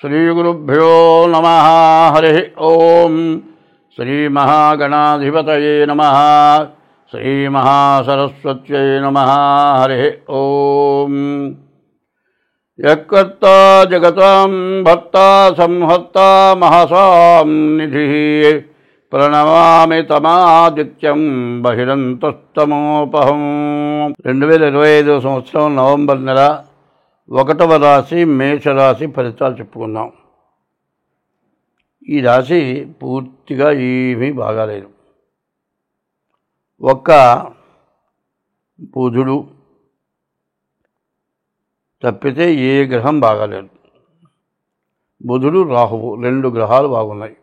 శ్రీగురుభ్యో నమః. హరి ఓం. శ్రీమహాగణాధిపతయే నమః. శ్రీమహాసరస్వత్యై నమః. హరి ఓం. యకర్తా జగతాం భర్తా సంహర్తా మహసాం నిధిః ప్రణమామి తమాదిత్యం బహిరంతస్తమోపహం. 2025 సంవత్సరం నవంబర్ నెల 1వ రాశి మేషరాశి ఫలితాలు చెప్పుకుందాం. ఈ రాశి పూర్తిగా ఏమీ బాగాలేదు. ఒక్క బుధుడు తప్పితే ఏ గ్రహం బాగాలేదు. బుధుడు రాహువు 2 గ్రహాలు బాగున్నాయి,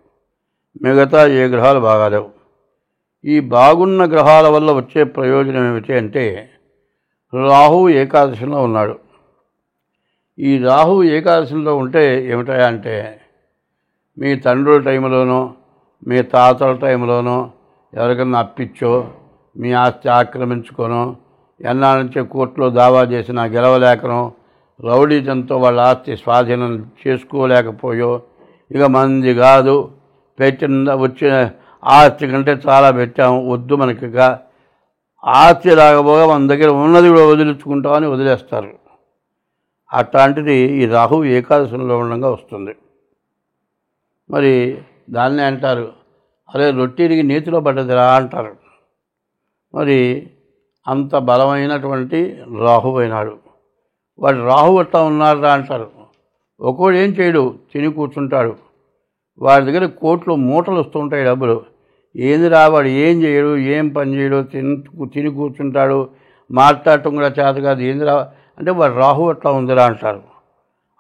మిగతా ఏ గ్రహాలు బాగాలేవు. ఈ బాగున్న గ్రహాల వల్ల వచ్చే ప్రయోజనం ఏమిటి అంటే, రాహువు ఏకాదశిలో ఉన్నాడు. ఈ రాహువు ఏకాదశిలో ఉంటే ఏమిటంటే, మీ తండ్రుల టైంలోనో మీ తాతల టైంలోనో ఎవరికన్నా అప్పిచ్చో మీ ఆస్తి ఆక్రమించుకోనో ఎన్నాళ్ళ నుంచే కోర్టులో దావా చేసినా గెలవలేకనో రౌడీజంతో వాళ్ళ ఆస్తి స్వాధీనం చేసుకోలేకపోయో ఇక మంది కాదు, వచ్చిన ఆస్తి కంటే చాలా పెట్టాము, వద్దు మనకి ఇక ఆస్తి రాకపోగా మన దగ్గర ఉన్నది కూడా వదిలించుకుంటామని వదిలేస్తారు. అట్లాంటిది ఈ రాహువు ఏకాదశంలో ఉండగా వస్తుంది. మరి దాన్నే అంటారు, అరే రొట్టెడికి నీతిలో పడ్డదిరా అంటారు. మరి అంత బలమైనటువంటి రాహువు అయినాడు. వాడు రాహువు ఎట్లా ఉన్నారా అంటారు. ఒక్కోడు ఏం చేయడు, తిని కూర్చుంటాడు. వాడి దగ్గర కోట్లు మూటలు వస్తుంటాయి డబ్బులు. ఏందిరా వాడు ఏం చేయడు, ఏం పని చేయడు, తిని కూర్చుంటాడు, మాట్లాడటం కూడా చేత కాదు, ఏందిరా అంటే వాడు రాహువు ఎట్లా ఉందిరా అంటారు.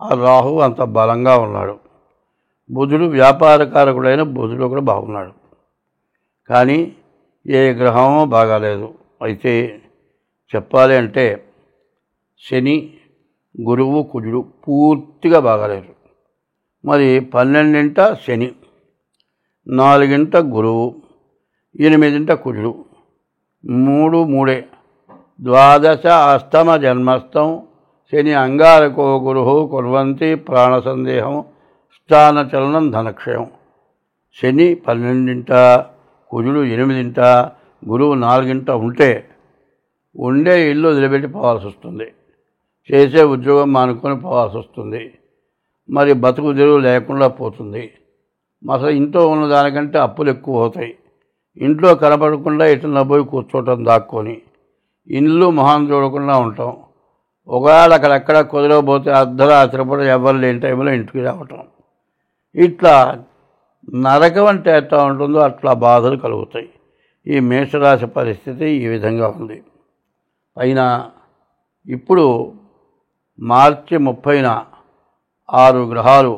ఆ రాహువు అంత బలంగా ఉన్నాడు. బుధుడు వ్యాపారకారకుడైన బుధుడు కూడా బాగున్నాడు, కానీ ఏ గ్రహమో బాగాలేదు. అయితే చెప్పాలి అంటే శని, గురువు, కుజుడు పూర్తిగా బాగాలేదు. మరి 12ంట శని, 4ంట గురువు, 8ంట కుజుడు, 3 ద్వాదశ అష్టమ జన్మస్థం శని అంగారకో గురు కుర్వంతి ప్రాణ సందేహం స్థానచలనం ధనక్షయం. శని 12ంట, కుజుడు 8ంట, గురువు 4ంట ఉంటే ఉండే ఇల్లు వదిలిపెట్టి పోవాల్సి వస్తుంది, చేసే ఉద్యోగం మానుకొని పోవాల్సి వస్తుంది, మరి బతుకు తెరువు లేకుండా పోతుంది. అసలు ఇంట్లో ఉన్న దానికంటే అప్పులు ఎక్కువ అవుతాయి. ఇంట్లో కనపడకుండా ఎటున్నా పోయి కూర్చోవటం దాక్కొని ఇల్లు మొహం చూడకుండా ఉంటాం. ఒకవేళ అక్కడెక్కడ కుదరకపోతే అర్ధరాత్రి పూట ఎవరు లేని టైంలో ఇంటికి రావటం. ఇట్లా నరకం అంటే ఎట్లా ఉంటుందో అట్లా బాధలు కలుగుతాయి. ఈ మేషరాశి పరిస్థితి ఈ విధంగా ఉంది. అయినా ఇప్పుడు మార్చి 30న 6 గ్రహాలు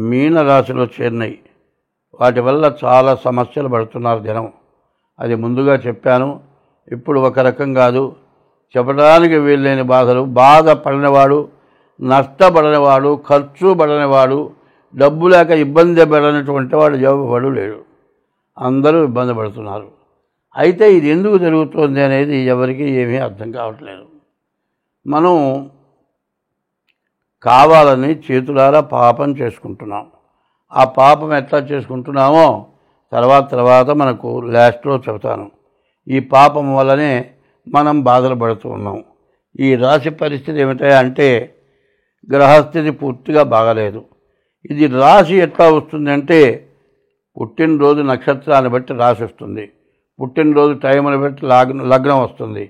మీనరాశిలో చేరినాయి. వాటి వల్ల చాలా సమస్యలు పడుతున్నారు జనం. అది ముందుగా చెప్పాను. ఇప్పుడు ఒక రకం కాదు, చెప్పడానికి వీల్లేని బాధలు. బాధపడినవాడు, నష్టపడినవాడు, ఖర్చు పడినవాడు, డబ్బు లేక ఇబ్బంది పడినటువంటి వాడు ఎవడు లేడు. అందరూ ఇబ్బంది పడుతున్నారు. అయితే ఇది ఎందుకు జరుగుతుంది అనేది ఎవరికి ఏమీ అర్థం కావట్లేదు. మనం కావాలని చేతులారా పాపం చేసుకుంటున్నాం. ఆ పాపం ఎట్లా చేసుకుంటున్నామో తర్వాత మనకు లాస్ట్లో చెబుతాను. ఈ పాపం వల్లనే మనం బాధలు పడుతూ ఉన్నాం. ఈ రాశి పరిస్థితి ఏమిటంటే గ్రహస్థితి పూర్తిగా బాగలేదు. ఇది రాశి ఎట్లా వస్తుందంటే పుట్టినరోజు నక్షత్రాన్ని బట్టి రాశి వస్తుంది, పుట్టినరోజు టైంని బట్టి లగ్నం వస్తుంది.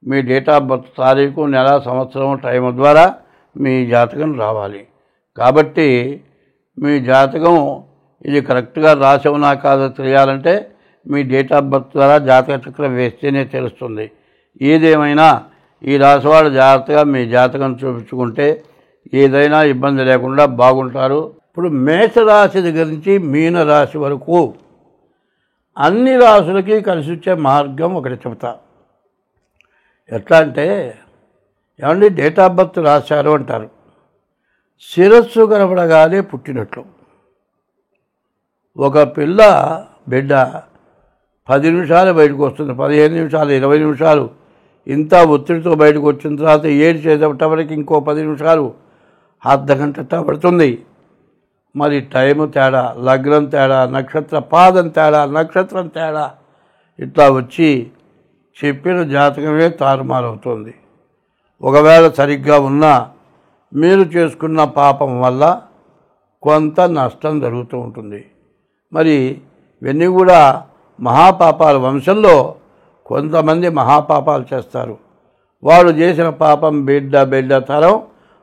మీ డేట్ ఆఫ్ బర్త్ తారీఖు, నెల, సంవత్సరం, టైం ద్వారా మీ జాతకం రావాలి. కాబట్టి మీ జాతకం ఇది కరెక్ట్గా రాసి ఉన్నా కాదో తెలియాలంటే మీ డేట్ ఆఫ్ బర్త్ ద్వారా జాతక చక్రం వేస్తేనే తెలుస్తుంది. ఏదేమైనా ఈ రాశివాడు జాగ్రత్తగా మీ జాతకం చూపించుకుంటే ఏదైనా ఇబ్బంది లేకుండా బాగుంటారు. ఇప్పుడు మేషరాశి దగ్గర నుంచి మీనరాశి వరకు అన్ని రాశులకి కలిసి వచ్చే మార్గం ఒకటి చెబుతా. ఎట్లా అంటే, ఏమండి డేట్ ఆఫ్ బర్త్ రాశారు అంటారు. శిరస్సు కనపడగానే పుట్టినట్లు. ఒక బిడ్డ 10 నిమిషాలు బయటకు వస్తుంది, 15 నిమిషాలు, 20 నిమిషాలు ఇంత ఒత్తిడితో బయటకు వచ్చిన తర్వాత ఏడ్చేటప్పటికి ఇంకో 10 నిమిషాలు అర్ధగంట పడుతుంది. మరి టైము తేడా, లగ్నం తేడా, నక్షత్ర పాదం తేడా, నక్షత్రం తేడా ఇట్లా వచ్చి చెప్పిన జాతకమే తారుమారవుతుంది. ఒకవేళ సరిగ్గా ఉన్నా మీరు చేసుకున్న పాపం వల్ల కొంత నష్టం జరుగుతూ ఉంటుంది. మరి ఇవన్నీ కూడా మహాపాపాల వంశంలో కొంతమంది మహాపాపాలు చేస్తారు. వాళ్ళు చేసిన పాపం బిడ్డ తరం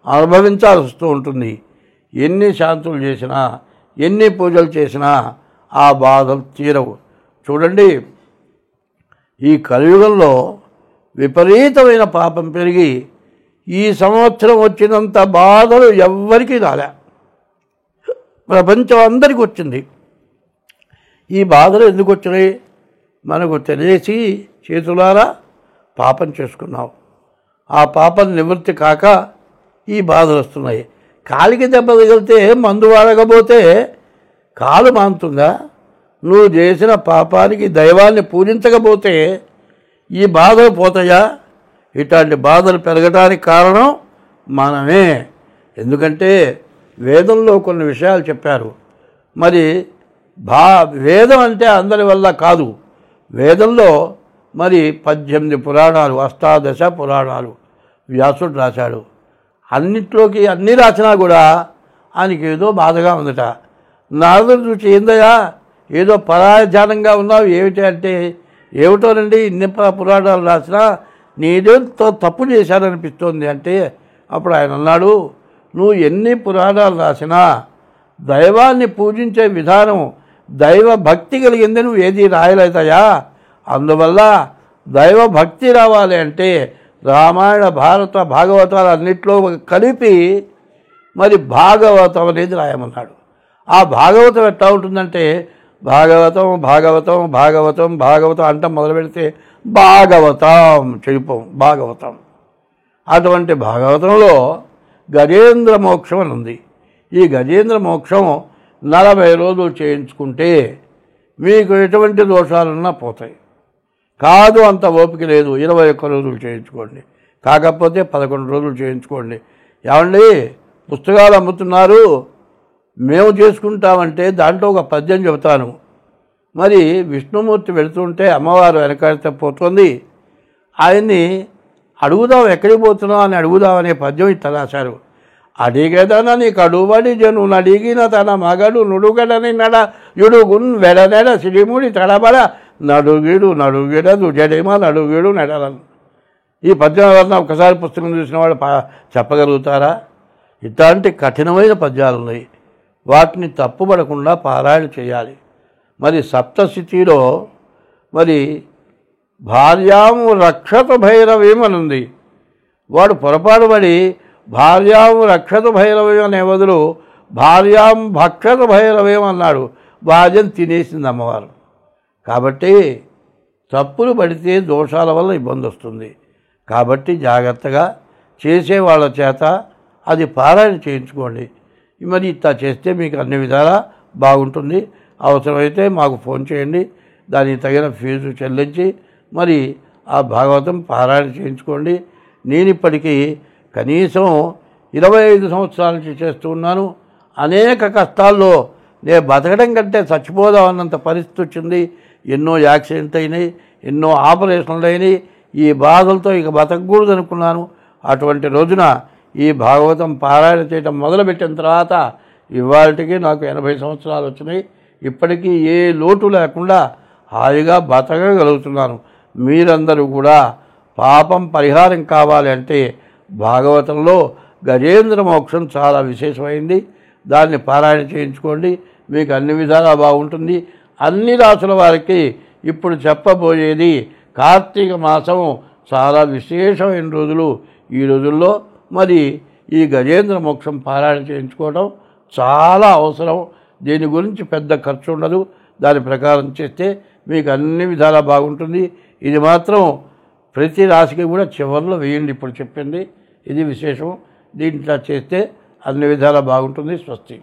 అనుభవించాల్సి వస్తూ ఉంటుంది. ఎన్ని శాంతులు చేసినా, ఎన్ని పూజలు చేసినా ఆ బాధలు తీరవు. చూడండి, ఈ కలియుగంలో విపరీతమైన పాపం పెరిగి ఈ సంవత్సరం వచ్చినంత బాధలు ఎవ్వరికీ రాలే, ప్రపంచం అందరికీ వచ్చింది. ఈ బాధలు ఎందుకు వచ్చినాయి? మనకు తెలిసి చేతులారా పాపం చేసుకున్నావు. ఆ పాపం నివృత్తి కాక ఈ బాధలు వస్తున్నాయి. కాలికి దెబ్బ తగిలితే మందు వాడకపోతే కాలు మానుతుందా? నువ్వు చేసిన పాపానికి దైవాన్ని పూజించకపోతే ఈ బాధలు పోతాయా? ఇట్లాంటి బాధలు పెరగడానికి కారణం మనమే. ఎందుకంటే వేదంలో కొన్ని విషయాలు చెప్పారు. మరి వేదం అంటే అందరి వల్ల కాదు. వేదంలో మరి 18 పురాణాలు, అష్టాదశ పురాణాలు వ్యాసుడు రాశాడు. అన్నిట్లోకి అన్నీ రాసినా కూడా ఆయనకి ఏదో బాధగా ఉందట. నారదుడు చూసి, ఏందయ్యా ఏదో పరాధ్యానంగా ఉన్నావు ఏమిటి అంటే, ఏమిటోనండి ఇన్ని పురాణాలు రాసినా నీదేంతో తప్పు చేశాననిపిస్తోంది అంటే, అప్పుడు ఆయన అన్నాడు, నువ్వు ఎన్ని పురాణాలు రాసినా దైవాన్ని పూజించే విధానం, దైవ భక్తి కలిగింది నువ్వు ఏది రాయలేదయా. అందువల్ల దైవ భక్తి రావాలి అంటే రామాయణ, భారత, భాగవతాలు అన్నిట్లో కలిపి మరి భాగవతం అనేది రాయమన్నాడు. ఆ భాగవతం ఎట్లా ఉంటుందంటే భాగవతం భాగవతం భాగవతం భాగవతం అంట మొదలు పెడితే భాగవతం చెడిపోం భాగవతం. అటువంటి భాగవతంలో గజేంద్ర మోక్షం అని ఉంది. ఈ గజేంద్ర మోక్షం 40 రోజులు చేయించుకుంటే మీకు ఎటువంటి దోషాలున్నా పోతాయి. కాదు అంత ఓపిక లేదు, 21 రోజులు చేయించుకోండి. కాకపోతే 11 రోజులు చేయించుకోండి. ఏమండి పుస్తకాలు అమ్ముతున్నారు, మేము చేసుకుంటామంటే దాంట్లో ఒక పద్యం చెబుతాను. మరి విష్ణుమూర్తి వెళుతుంటే అమ్మవారు వెనకాడితే పోతుంది. ఆయన్ని అడుగుదాం, ఎక్కడికి పోతున్నావు అని అడుగుదామనే పద్యం ఇట్లా రాశారు. అడిగేదన నీకు అడుబడి జను నడిగిన తన మగడు నుడుగడని నడ యుడుగున్ వెడనెడ సిడిముడి తడబడ నడుగిడదు జడేమ నడుగిడు నెడలను. ఈ పద్యం వలన ఒకసారి పుస్తకం చూసిన వాళ్ళు చెప్పగలుగుతారా? ఇట్లాంటి కఠినమైన పద్యాలు ఉన్నాయి. వాటిని తప్పుపడకుండా పారాయణ చేయాలి. మరి సప్తశతిలో మరి భార్యాము రక్షత భైరవేమనుంది. వాడు పొరపాటు పడి భార్యాము రక్షత భైరవేం అనే బదులు భార్యాం భక్షత భైరవేం అన్నాడు. భార్యను తినేసింది అమ్మవారు. కాబట్టి తప్పులు పడితే దోషాల వల్ల ఇబ్బంది వస్తుంది. కాబట్టి జాగ్రత్తగా చేసేవాళ్ళ చేత అది పారాయణ చేయించుకోండి. మరి ఇట్లా చేస్తే మీకు అన్ని విధాలా బాగుంటుంది. అవసరమైతే మాకు ఫోన్ చేయండి, దానికి తగిన ఫీజు చెల్లించి మరి ఆ భాగవతం పారాయణ చేయించుకోండి. నేను ఇప్పటికీ కనీసం 25 సంవత్సరాల నుంచి చేస్తూ ఉన్నాను. అనేక కష్టాల్లో నేను బతకడం కంటే చచ్చిపోదామన్నంత పరిస్థితి వచ్చింది. ఎన్నో యాక్సిడెంట్ అయినాయి, ఎన్నో ఆపరేషన్లు అయినాయి. ఈ బాధలతో ఇక బతకకూడదు అనుకున్నాను. అటువంటి రోజున ఈ భాగవతం పారాయణ చేయడం మొదలుపెట్టిన తర్వాత ఇవాళకి నాకు 80 సంవత్సరాలు వచ్చినాయి. ఇప్పటికీ ఏ లోటు లేకుండా హాయిగా బతకగలుగుతున్నాను. మీరందరూ కూడా పాపం పరిహారం కావాలి అంటే భాగవతంలో గజేంద్ర మోక్షం చాలా విశేషమైంది. దాన్ని పారాయణ చేయించుకోండి, మీకు అన్ని విధాలా బాగుంటుంది. అన్ని రాసుల వారికి ఇప్పుడు చెప్పబోయేది కార్తీక మాసం చాలా విశేషమైన రోజులు. ఈ రోజుల్లో మరి ఈ గజేంద్ర మోక్షం పారాయణ చేయించుకోవడం చాలా అవసరం. దీని గురించి పెద్ద ఖర్చు ఉండదు. దాని ప్రకారం చేస్తే మీకు అన్ని విధాలా బాగుంటుంది. ఇది మాత్రం ప్రతి రాశికి కూడా చివరిలో వేయండి. ఇప్పుడు చెప్పింది ఇది విశేషం. దీంట్లో చేస్తే అన్ని విధాలా బాగుంటుంది. స్వస్తి.